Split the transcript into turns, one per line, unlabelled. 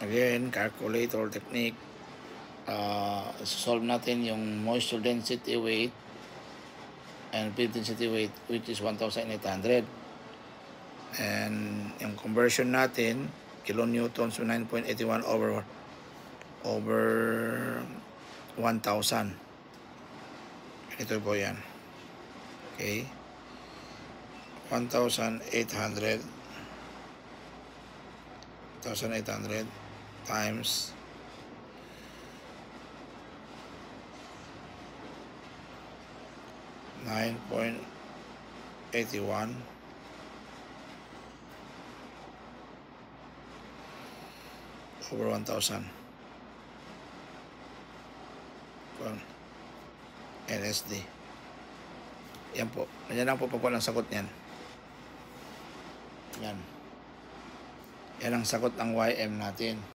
Again, calculator technique. Solve natin yung moisture density weight and field density weight, which is 1,800. And yung conversion natin, kilonewtons to 9.81 over 1,000. Ito po yan. Okay. 1,800 times 9.81 over 1,000 NSD. Yan po. Yan lang po ang sagot niyan. Yan. Yan ang sagot ng YM natin.